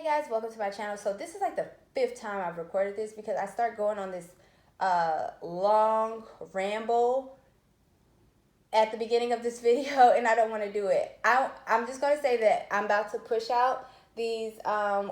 guys, welcome to my channel. So this is like the 5th time I've recorded this because I start going on this long ramble at the beginning of this video and I don't want to do it. I'm just going to say that I'm about to push out these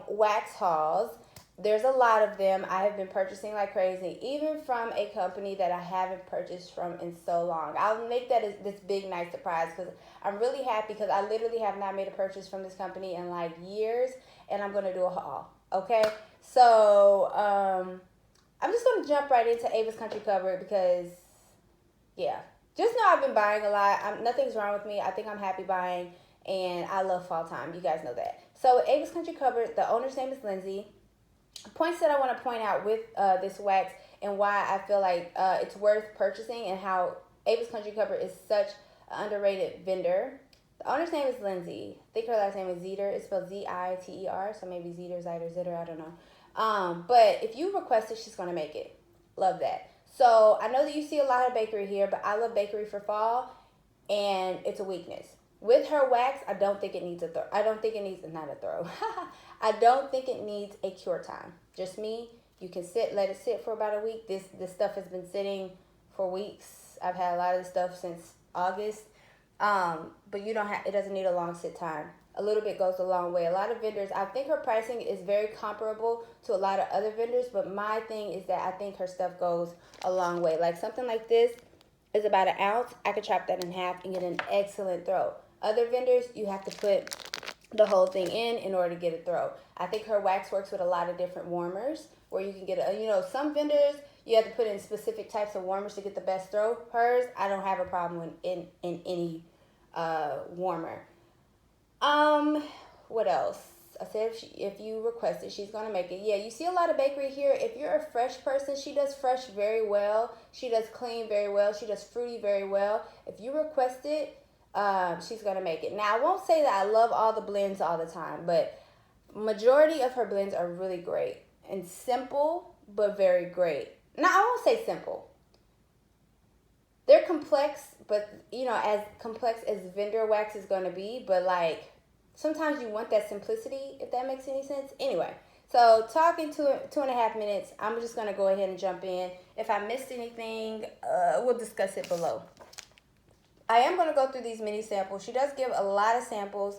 wax hauls. There's a lot of them. I have been purchasing like crazy, even from a company that I haven't purchased from in so long. I'll make that as this big nice surprise because I'm really happy because I literally have not made a purchase from this company in like years, and I'm going to do a haul. Okay, so I'm just going to jump right into Ava's Country Cupboard because, yeah, just know I've been buying a lot. Nothing's wrong with me. I think I'm happy buying, and I love fall time. You guys know that. So Ava's Country Cupboard, the owner's name is Lindsay. Points that I want to point out with this wax and why I feel like it's worth purchasing and how Ava's Country Cupboard is such an underrated vendor. The owner's name is Lindsay. I think her last name is Zeter. It's spelled Z-I-T-E-R, so maybe Zeter, Zitter, I don't know. But if you request it, she's going to make it. Love that. So I know that you see a lot of bakery here, but I love bakery for fall, and it's a weakness. With her wax, I don't think it needs a throw. I don't think it needs, not a throw. I don't think it needs a cure time. Just me. You can let it sit for about a week. This stuff has been sitting for weeks. I've had a lot of this stuff since August. But it doesn't need a long sit time. A little bit goes a long way. A lot of vendors, I think her pricing is very comparable to a lot of other vendors, but my thing is that I think her stuff goes a long way. Like something like this is about an ounce. I could chop that in half and get an excellent throw. Other vendors, you have to put the whole thing in order to get a throw. I think her wax works with a lot of different warmers where you can get some vendors, you have to put in specific types of warmers to get the best throw. Hers, I don't have a problem in any warmer. What else? I said if you request it, she's going to make it. Yeah, you see a lot of bakery here. If you're a fresh person, she does fresh very well. She does clean very well. She does fruity very well. If you request it, she's going to make it. Now, I won't say that I love all the blends all the time, but majority of her blends are really great and simple, but very great. Now, I won't say simple. They're complex, but, as complex as vendor wax is going to be, but, like, sometimes you want that simplicity, if that makes any sense. Anyway, so talking 2.5 minutes, I'm just going to go ahead and jump in. If I missed anything, we'll discuss it below. I am going to go through these mini samples. She does give a lot of samples,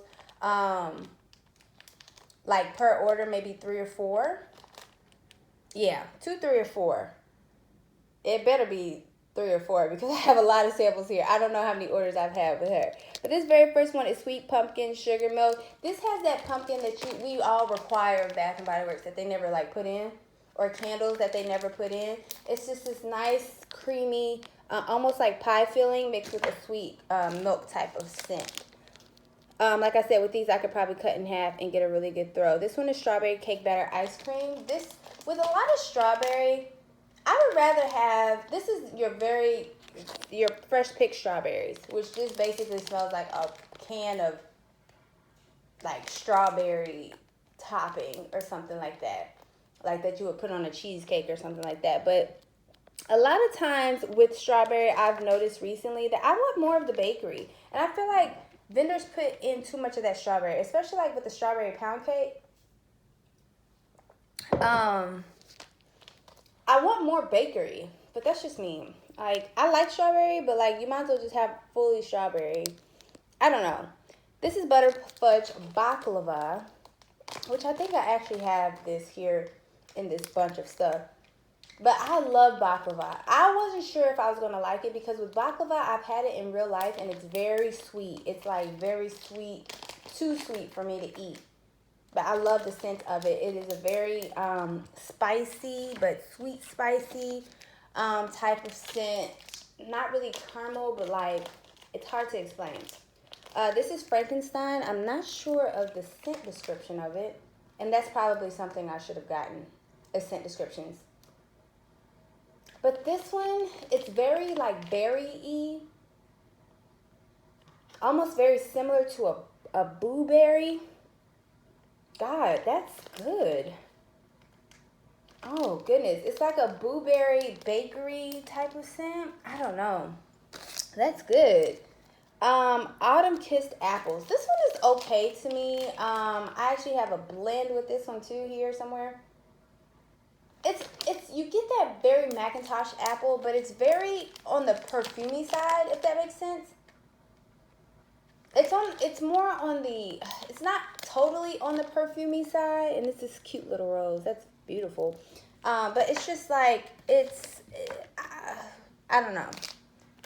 like per order, maybe 3 or 4. Yeah, 2, 3, or 4. It better be 3 or 4 because I have a lot of samples here. I don't know how many orders I've had with her. But this very first one is sweet pumpkin sugar milk. This has that pumpkin that we all require of Bath & Body Works that they never like put in, or candles that they never put in. It's just this nice, creamy, almost like pie filling mixed with a sweet milk type of scent. Like I said, with these, I could probably cut in half and get a really good throw. This one is strawberry cake batter ice cream. This, with a lot of strawberry, I would rather have, this is your fresh picked strawberries, which just basically smells like a can of like strawberry topping or something like that you would put on a cheesecake or something like that. But a lot of times with strawberry, I've noticed recently that I want more of the bakery. And I feel like vendors put in too much of that strawberry, especially like with the strawberry pound cake. I want more bakery, but that's just me. Like, I like strawberry, but like you might as well just have fully strawberry. I don't know. This is butter fudge baklava, which I think I actually have this here in this bunch of stuff. But I love baklava. I wasn't sure if I was going to like it because with baklava, I've had it in real life and it's very sweet. It's like very sweet, too sweet for me to eat. But I love the scent of it. It is a very spicy but sweet spicy type of scent. Not really caramel, but like, it's hard to explain. This is Frankenstein. I'm not sure of the scent description of it. And that's probably something I should have gotten, as scent descriptions. But this one, it's very like berry-y. Almost very similar to a blueberry. God, that's good. Oh, goodness. It's like a blueberry bakery type of scent. I don't know. That's good. Autumn Kissed Apples. This one is okay to me. I actually have a blend with this one too here somewhere. It's you get that very Macintosh apple, but it's very on the perfumey side, if that makes sense. It's more on the, it's not totally on the perfumey side, and it's this cute little rose. That's beautiful. But it's just like, I don't know.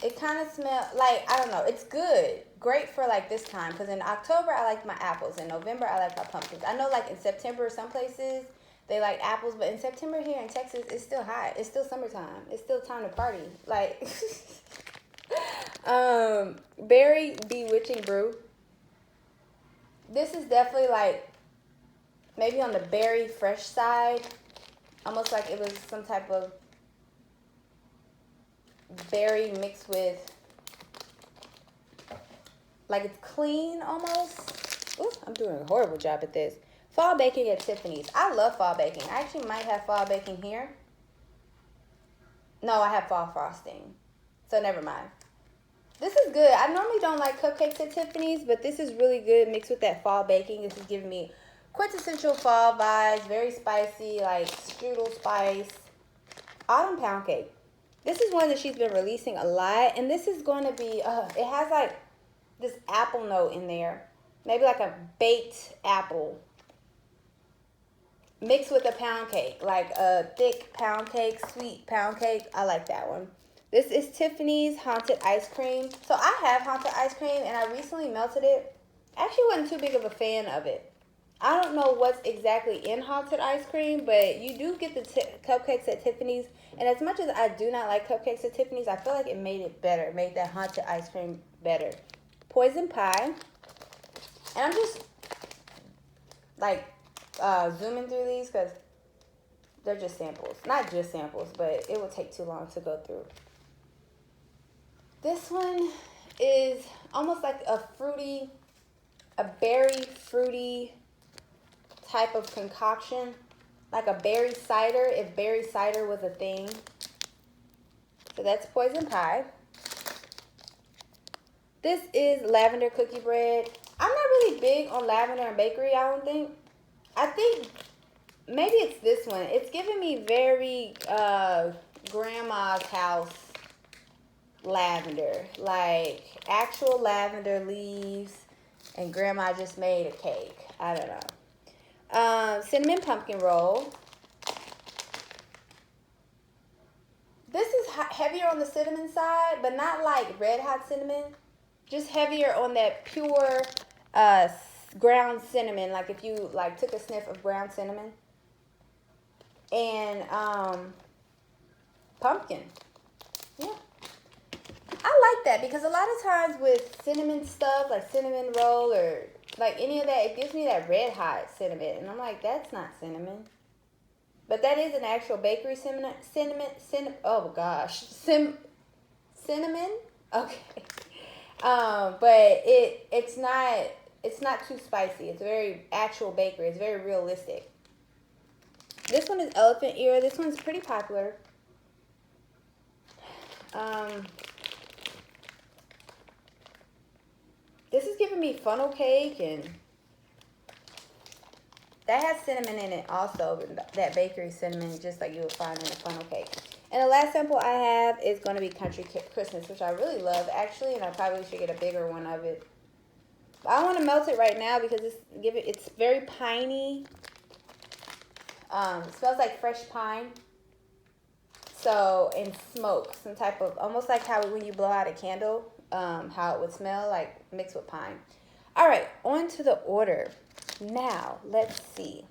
It kind of smells like, I don't know. It's good. Great for like this time. Because in October, I like my apples. In November, I like my pumpkins. I know like in September, some places, they like apples. But in September here in Texas, it's still hot. It's still summertime. It's still time to party. Like, Berry Bewitching Brew. This is definitely like, maybe on the berry fresh side. Almost like it was some type of berry mixed with, like it's clean almost. Ooh, I'm doing a horrible job at this. Fall baking at Tiffany's. I love fall baking. I actually might have fall baking here. No, I have fall frosting. So never mind. This is good. I normally don't like cupcakes at Tiffany's, but this is really good mixed with that fall baking. This is giving me quintessential fall vibes. Very spicy, like strudel spice. Autumn pound cake. This is one that she's been releasing a lot. And this is going to be, it has like this apple note in there. Maybe like a baked apple mixed with a pound cake. Like a thick pound cake, sweet pound cake. I like that one. This is Tiffany's Haunted Ice Cream. So I have Haunted Ice Cream and I recently melted it. Actually wasn't too big of a fan of it. I don't know what's exactly in Haunted Ice Cream, but you do get the cupcakes at Tiffany's. And as much as I do not like cupcakes at Tiffany's, I feel like it made it better. Made that Haunted Ice Cream better. Poison Pie. And I'm just like zooming through these because they're just samples. Not just samples, but it would take too long to go through. This one is almost like a berry fruity type of concoction. Like a berry cider, if berry cider was a thing. So that's Poison Pie. This is Lavender Cookie Bread. I'm not really big on lavender and bakery, I don't think. I think maybe it's this one. It's giving me very grandma's house lavender. Like actual lavender leaves and grandma just made a cake. I don't know. Cinnamon pumpkin roll. This is heavier on the cinnamon side, but not like red hot cinnamon. Just heavier on that pure ground cinnamon. Like if you like took a sniff of ground cinnamon. And pumpkin. Yeah. I like that because a lot of times with cinnamon stuff, like cinnamon roll or like any of that, it gives me that red hot cinnamon. And I'm like, that's not cinnamon. But that is an actual bakery cinnamon. Oh gosh. Cinnamon? Okay. But it's not too spicy. It's very actual bakery. It's very realistic. This one is elephant ear. This one's pretty popular. This is giving me funnel cake, and that has cinnamon in it also. That bakery cinnamon, just like you would find in a funnel cake. And the last sample I have is going to be Country Christmas, which I really love, actually, and I probably should get a bigger one of it. But I want to melt it right now because it's very piney. It smells like fresh pine. So, and smoke, some type of, almost like how when you blow out a candle, how it would smell, like mixed with pine. All right, on to the order. Now, let's see.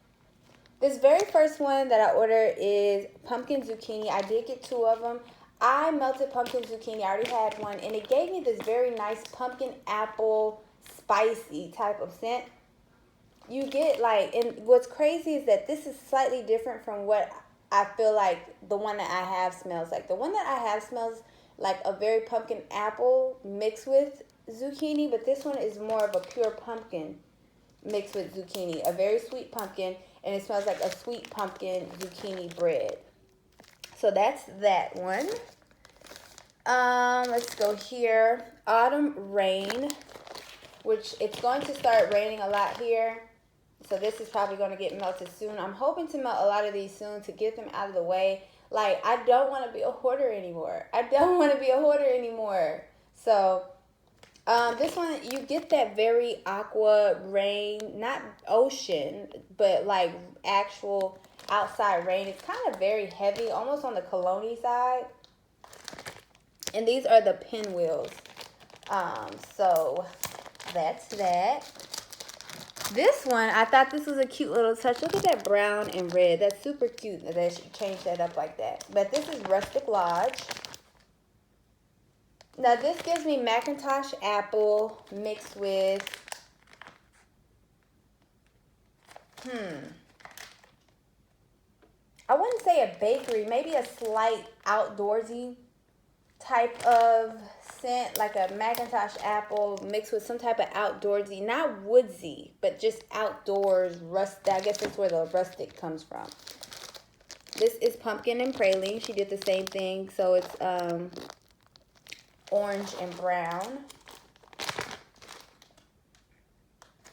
This very first one that I ordered is pumpkin zucchini. I did get 2 of them. I melted pumpkin zucchini. I already had one, and it gave me this very nice pumpkin apple spicy type of scent. You get like, and what's crazy is that this is slightly different from what I feel like the one that I have smells like. The one that I have smells like a very pumpkin apple mixed with zucchini, but this one is more of a pure pumpkin mixed with zucchini. A very sweet pumpkin, and it smells like a sweet pumpkin zucchini bread. So that's that one. Let's go here. Autumn Rain, which it's going to start raining a lot here. So this is probably going to get melted soon. I'm hoping to melt a lot of these soon to get them out of the way. Like, I don't want to be a hoarder anymore. I don't want to be a hoarder anymore. So, this one, you get that very aqua rain, not ocean, but like actual outside rain. It's kind of very heavy, almost on the cologne side. And these are the pinwheels. So that's that. This one, I thought this was a cute little touch. Look at that brown and red. That's super cute that they should change that up like that. But this is Rustic Lodge. Now this gives me Macintosh apple mixed with, I wouldn't say a bakery, maybe a slight outdoorsy type of scent, like a Macintosh apple mixed with some type of outdoorsy, not woodsy, but just outdoors, rust. I guess that's where the rustic comes from. This is pumpkin and praline. She did the same thing, so it's orange and brown.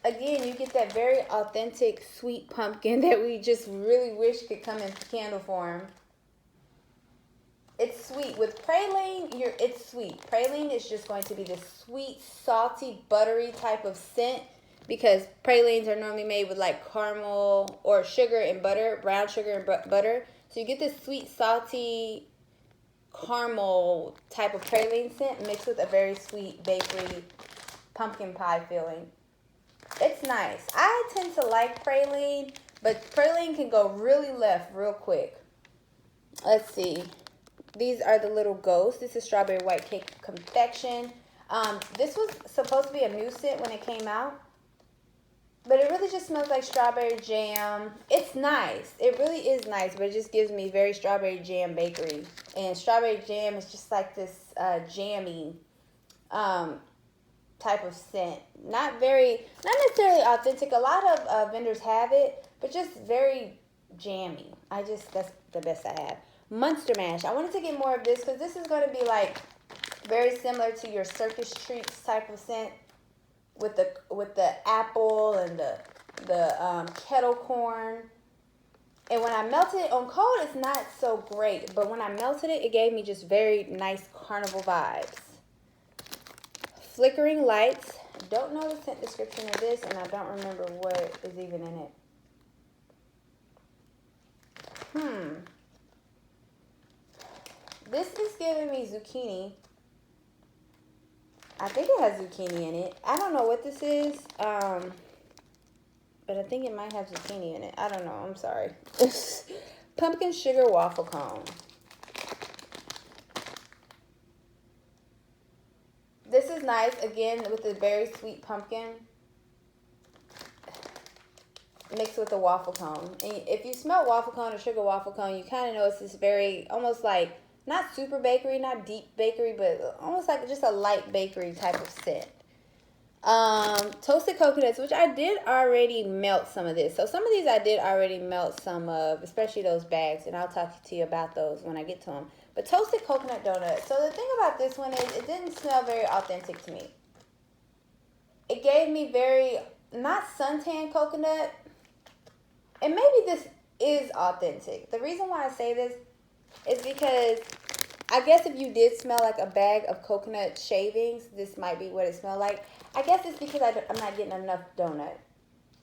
Again, you get that very authentic sweet pumpkin that we just really wish could come in candle form. It's sweet. With praline, it's sweet. Praline is just going to be the sweet, salty, buttery type of scent, because pralines are normally made with like caramel or sugar and butter, brown sugar and butter. So you get this sweet, salty, caramel type of praline scent mixed with a very sweet bakery pumpkin pie feeling. It's nice. I tend to like praline, but praline can go really left real quick. Let's see. These are the little ghosts. This is strawberry white cake confection. This was supposed to be a new scent when it came out, but it really just smells like strawberry jam. It's nice. It really is nice, but it just gives me very strawberry jam bakery. And strawberry jam is just like this jammy type of scent. Not necessarily authentic. A lot of vendors have it, but just very jammy. That's the best I have. Monster Mash. I wanted to get more of this because this is going to be like very similar to your Circus Treats type of scent with the apple and the kettle corn. And when I melted it on cold, it's not so great, but when I melted it, it gave me just very nice carnival vibes. Flickering Lights. Don't know the scent description of this, and I don't remember what is even in it. This is giving me zucchini. I think it has zucchini in it. I don't know what this is, but I think it might have zucchini in it. I don't know. I'm sorry. Pumpkin sugar waffle cone. This is nice, again, with the very sweet pumpkin mixed with the waffle cone. And if you smell waffle cone or sugar waffle cone, you kind of know it's this very, almost like, not super bakery, not deep bakery, but almost like just a light bakery type of scent. Toasted coconuts, which I did already melt some of this. So some of these I did already melt some of, especially those bags, and I'll talk to you about those when I get to them. But toasted coconut donut. So the thing about this one is it didn't smell very authentic to me. It gave me very, not suntan coconut, and maybe this is authentic. The reason why I say this is because I guess if you did smell like a bag of coconut shavings, this might be what it smelled like. I guess it's because I'm not getting enough donut.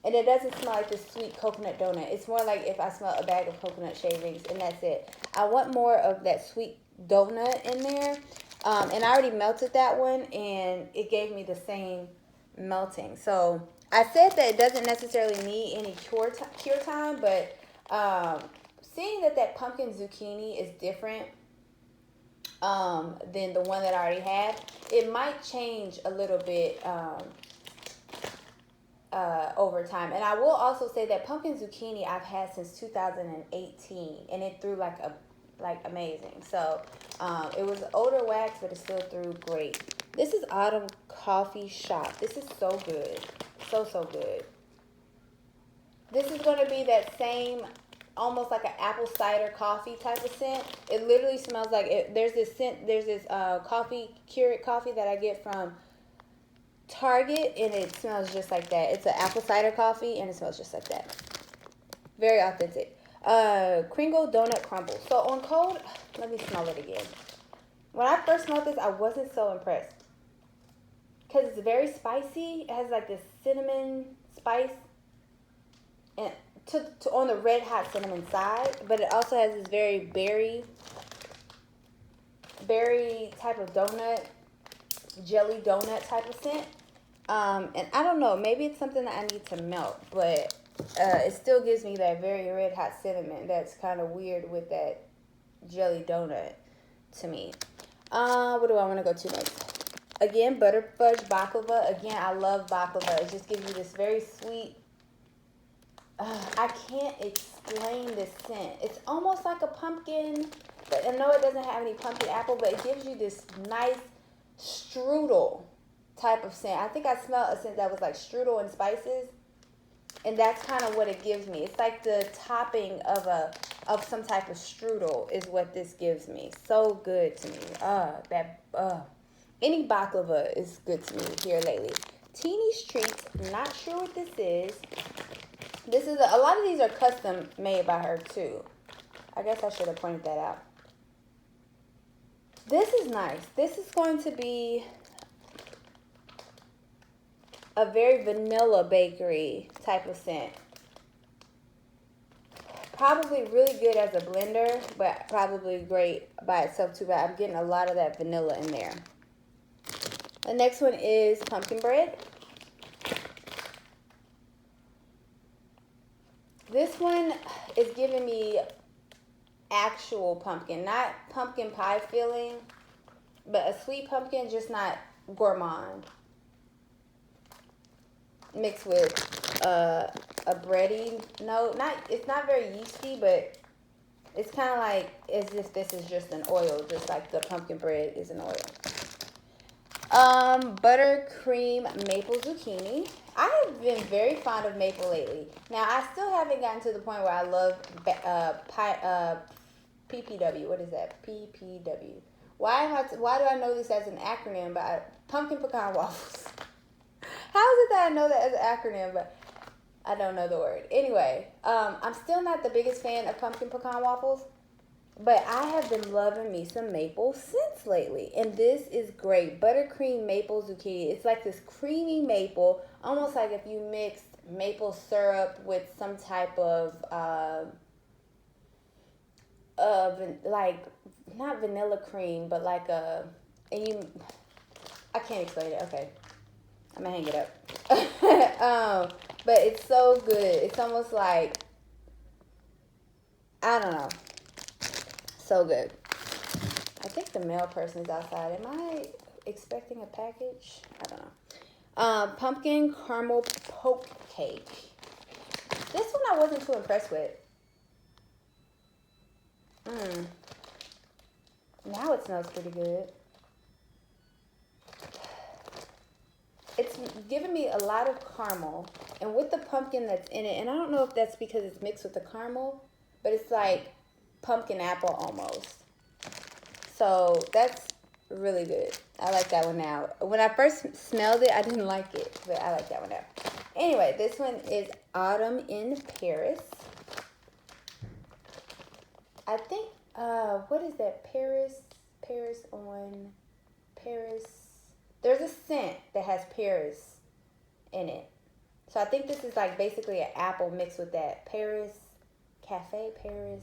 And it doesn't smell like this sweet coconut donut. It's more like if I smell a bag of coconut shavings, and that's it. I want more of that sweet donut in there. And I already melted that one, and it gave me the same melting. So I said that it doesn't necessarily need any cure time, but seeing that pumpkin zucchini is different than the one that I already had, it might change a little bit over time. And I will also say that pumpkin zucchini I've had since 2018, and it threw like amazing. So it was older wax, but it still threw great. This is Autumn Coffee Shop. This is so good, so good. This is going to be that same almost like an apple cider coffee type of scent. It literally smells like it. There's this scent. There's this coffee, Keurig coffee that I get from Target, and it smells just like that. It's an apple cider coffee, and it smells just like that. Very authentic. Kringle Donut Crumble. So on cold, let me smell it again. When I first smelled this, I wasn't so impressed. Because it's very spicy. It has like this cinnamon spice. And on the red hot cinnamon side. But it also has this very berry type of donut. Jelly donut type of scent. And I don't know. Maybe it's something that I need to melt. But it still gives me that very red hot cinnamon. That's kind of weird with that jelly donut to me. What do I want to go to next? Again, butter fudge baklava. Again, I love baklava. It just gives you this very sweet. I can't explain this scent. It's almost like a pumpkin, but I know it doesn't have any pumpkin apple, but it gives you this nice strudel type of scent. I think I smelled a scent that was like strudel and spices, and that's kind of what it gives me. It's like the topping of some type of strudel is what this gives me. So good to me. Any baklava is good to me here lately. Teeny's Treats. Not sure what this is. This is a lot of these are custom made by her too. I guess I should have pointed that out. This is nice. This is going to be a very vanilla bakery type of scent. Probably really good as a blender, but probably great by itself too. But I'm getting a lot of that vanilla in there. The next one is pumpkin bread. This one is giving me actual pumpkin, not pumpkin pie filling, but a sweet pumpkin, just not gourmand. Mixed with a bready note. It's not very yeasty, but it's kind of like as if this is just an oil, just like the pumpkin bread is an oil. Buttercream maple zucchini. I have been very fond of maple lately. Now, I still haven't gotten to the point where I love PPW. What is that? PPW. Why do I know this as an acronym? But pumpkin pecan waffles. How is it that I know that as an acronym, but I don't know the word? Anyway, I'm still not the biggest fan of pumpkin pecan waffles, but I have been loving me some maple scents lately, and this is great. Buttercream maple zucchini. It's like this creamy maple, almost like if you mixed maple syrup with some type of like not vanilla cream, but like I can't explain it. Okay, I'm gonna hang it up. But it's so good. It's almost like, I don't know. So good. I think the mail person is outside. Am I expecting a package? I don't know. Pumpkin caramel poke cake. This one I wasn't too impressed with. Now it smells pretty good. It's giving me a lot of caramel, and with the pumpkin that's in it, and I don't know if that's because it's mixed with the caramel, but it's like pumpkin apple almost. So that's really good. I like that one now. When I first smelled it, I didn't like it, but I like that one now. Anyway, this one is Autumn in Paris. I think, what is that? Paris on Paris. There's a scent that has Paris in it. So I think this is like basically an apple mixed with that. Paris, Cafe Paris,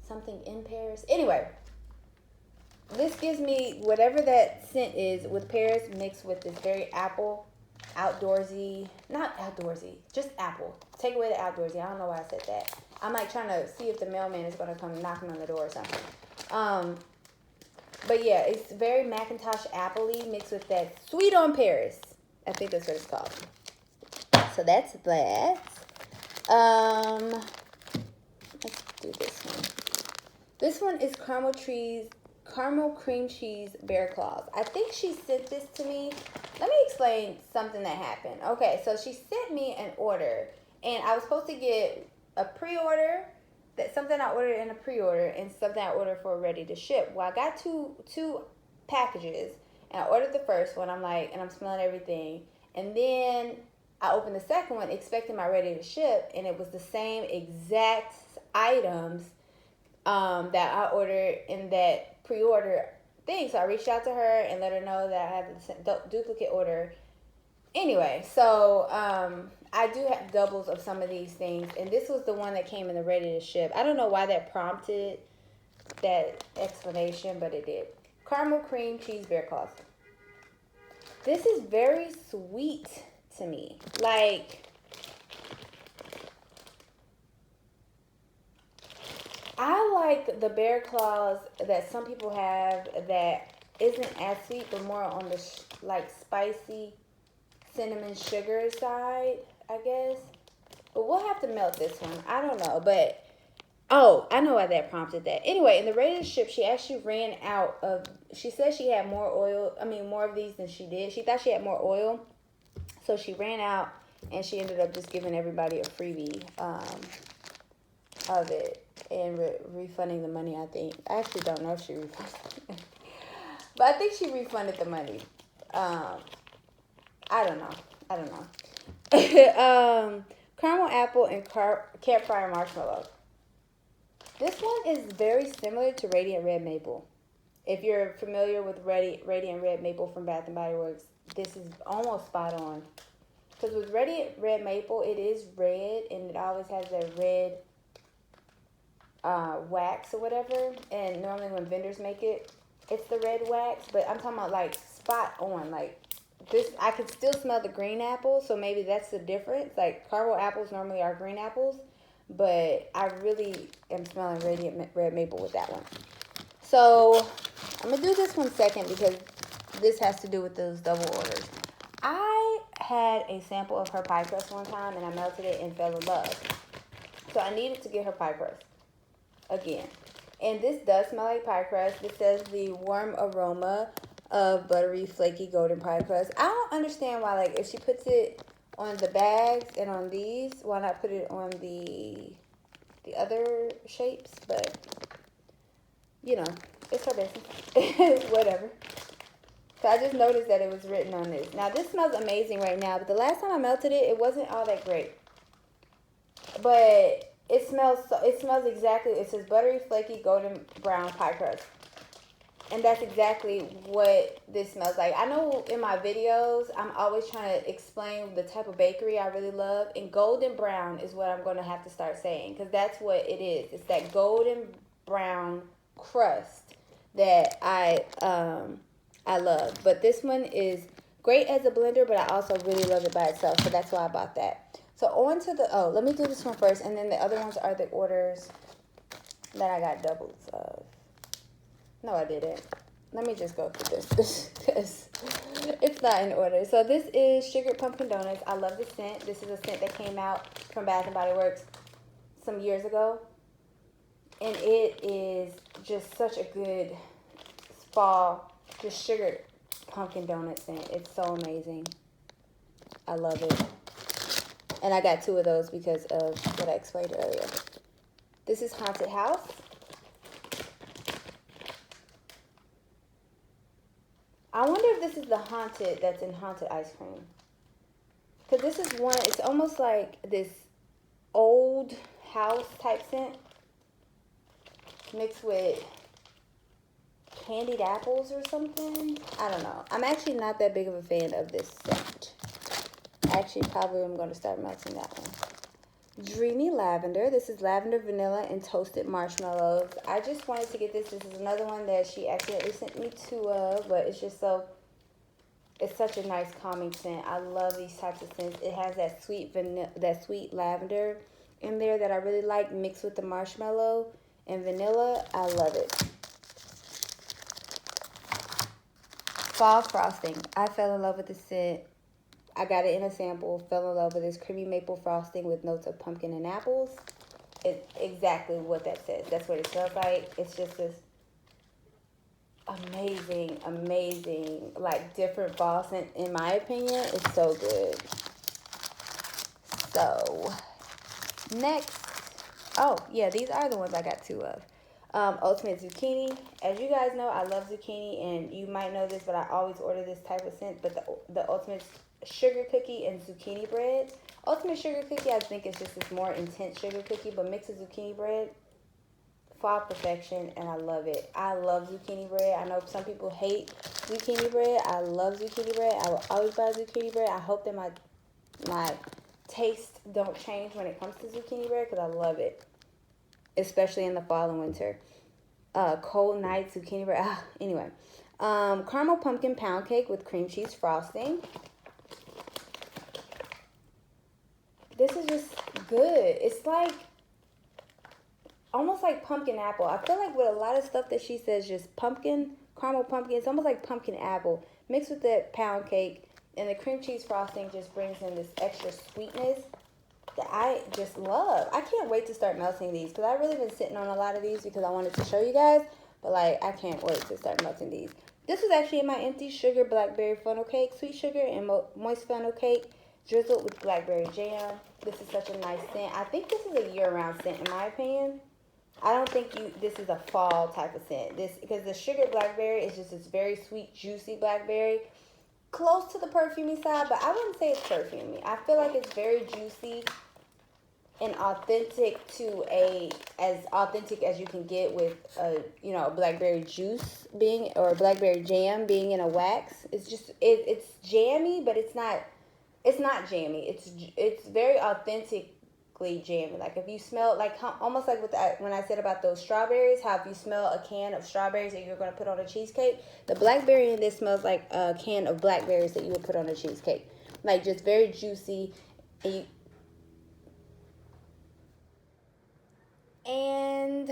something in Paris. Anyway, this gives me whatever that scent is with Paris mixed with this very apple, outdoorsy, not outdoorsy, just apple. Take away the outdoorsy. I don't know why I said that. I'm like trying to see if the mailman is going to come knocking on the door or something. But yeah, it's very Macintosh apple-y mixed with that sweet on Paris. I think that's what it's called. So that's that. Let's do this one. This one is caramel cream cheese bear claws. I think she sent this to me. Let me explain something that happened. Okay, so she sent me an order, and I was supposed to get a pre-order, that something I ordered in a pre-order and something I ordered for ready to ship. Well, I got two packages, and I ordered the first one. I'm like, and I'm smelling everything, and then I opened the second one expecting my ready to ship, and it was the same exact items that I ordered in that pre-order thing. So I reached out to her and let her know that I have the duplicate order. Anyway, so I do have doubles of some of these things, and this was the one that came in the ready to ship. I don't know why that prompted that explanation, but it did. Caramel cream cheese bear claws. This is very sweet to me. Like, I like the bear claws that some people have that isn't as sweet, but more on the like spicy cinnamon sugar side, I guess. But we'll have to melt this one. I don't know, but oh, I know why that prompted that. Anyway, in the ready to ship, she actually ran out of. She said she had more oil. I mean, more of these than she did. She thought she had more oil, so she ran out, and she ended up just giving everybody a freebie of it and refunding the money. I think. I actually don't know if she refunded, but I think she refunded the money. I don't know. Caramel apple and campfire marshmallow. This one is very similar to Radiant Red Maple. If you're familiar with Radiant Red Maple from Bath & Body Works, this is almost spot on. Because with Radiant Red Maple, it is red, and it always has that red wax or whatever. And normally when vendors make it, it's the red wax. But I'm talking about like spot on, like this. I can still smell the green apple, so maybe that's the difference. Like caramel apples normally are green apples, but I really am smelling Radiant Red Maple with that one. So I'm gonna do this one second because this has to do with those double orders. I had a sample of her pie crust one time, and I melted it and fell in love. So I needed to get her pie crust again. And this does smell like pie crust. It says the warm aroma of buttery, flaky, golden pie crust. I don't understand why, like, if she puts it on the bags and on these, why not put it on the other shapes? But, you know, it's her business. Whatever. So I just noticed that it was written on this. Now, this smells amazing right now, but the last time I melted it, it wasn't all that great. But it smells exactly, it says buttery, flaky, golden brown pie crust. And that's exactly what this smells like. I know in my videos, I'm always trying to explain the type of bakery I really love. And golden brown is what I'm going to have to start saying. Because that's what it is. It's that golden brown crust that I love. But this one is great as a blender, but I also really love it by itself. So that's why I bought that. So on to let me do this one first. And then the other ones are the orders that I got doubles of. No, I didn't. Let me just go through this because it's not in order. So this is Sugared Pumpkin Donuts. I love the scent. This is a scent that came out from Bath & Body Works some years ago. And it is just such a good fall, just sugared pumpkin donut scent. It's so amazing. I love it. And I got 2 of those because of what I explained earlier. This is Haunted House. I wonder if this is the haunted that's in Haunted Ice Cream. Because this is one, it's almost like this old house type scent mixed with candied apples or something. I don't know. I'm actually not that big of a fan of this scent. Actually, probably I'm going to start melting that one. Dreamy Lavender. This is lavender, vanilla, and toasted marshmallows. I just wanted to get this. This is another one that she accidentally sent me 2 of, but it's just it's such a nice calming scent. I love these types of scents. It has that sweet sweet lavender in there that I really like, mixed with the marshmallow and vanilla. I love it. Fall frosting. I fell in love with the scent. I got it in a sample, fell in love with this creamy maple frosting with notes of pumpkin and apples. It's exactly what that says. That's what it smells like. It's just this amazing, like different fall scent, in my opinion. It's so good. So, next Oh, yeah, these are the ones I got 2 of. Ultimate Zucchini. As you guys know, I love zucchini, and you might know this, but I always order this type of scent. But the Ultimate Sugar Cookie and Zucchini Bread. Ultimate Sugar Cookie, I think, is just this more intense sugar cookie, but mixed with zucchini bread, fall perfection, and I love it. I love zucchini bread. I know some people hate zucchini bread. I love zucchini bread. I will always buy zucchini bread. I hope that my taste don't change when it comes to zucchini bread, because I love it, especially in the fall and winter. Cold night zucchini bread. Anyway, caramel pumpkin pound cake with cream cheese frosting. This is just good. It's like almost like pumpkin apple. I feel like with a lot of stuff that she says, just pumpkin, caramel pumpkin, it's almost like pumpkin apple mixed with the pound cake, and the cream cheese frosting just brings in this extra sweetness that I just love. I can't wait to start melting these, because I've really been sitting on a lot of these because I wanted to show you guys, but like I can't wait to start melting these. This was actually in my empty sugar blackberry funnel cake, sweet sugar and moist funnel cake drizzled with blackberry jam. This is such a nice scent. I think this is a year-round scent in my opinion. I don't think this is a fall type of scent. Because the sugar blackberry is just this very sweet, juicy blackberry, close to the perfumey side, but I wouldn't say it's perfumey. I feel like it's very juicy and authentic as authentic as you can get with a blackberry juice being, or blackberry jam being in a wax. It's just it's jammy, but it's not jammy. It's very authentically jammy. Like if you smell, like almost like when I said about those strawberries, how if you smell a can of strawberries that you're going to put on a cheesecake, the blackberry in this smells like a can of blackberries that you would put on a cheesecake. Like just very juicy. And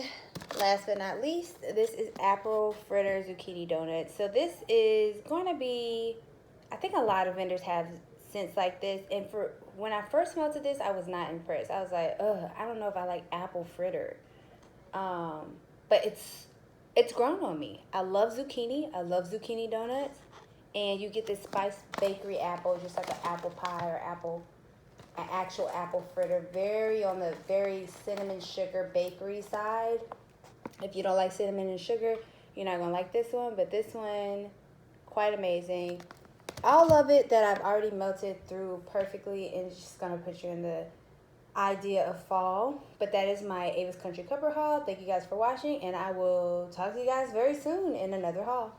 last but not least, this is apple fritter zucchini donuts. So this is going to be, I think a lot of vendors have scents like this. And for when I first melted this, I was not impressed. I was like, ugh, I don't know if I like apple fritter. But it's grown on me. I love zucchini. I love zucchini donuts. And you get this spiced bakery apple, just like an apple pie or an actual apple fritter, on the very cinnamon sugar bakery side. If you don't like cinnamon and sugar, you're not gonna like this one, but this one, quite amazing. All of it that I've already melted through perfectly, and it's just gonna put you in the idea of fall. But that is my Ava's Country Cupboard haul. Thank you guys for watching, and I will talk to you guys very soon in another haul.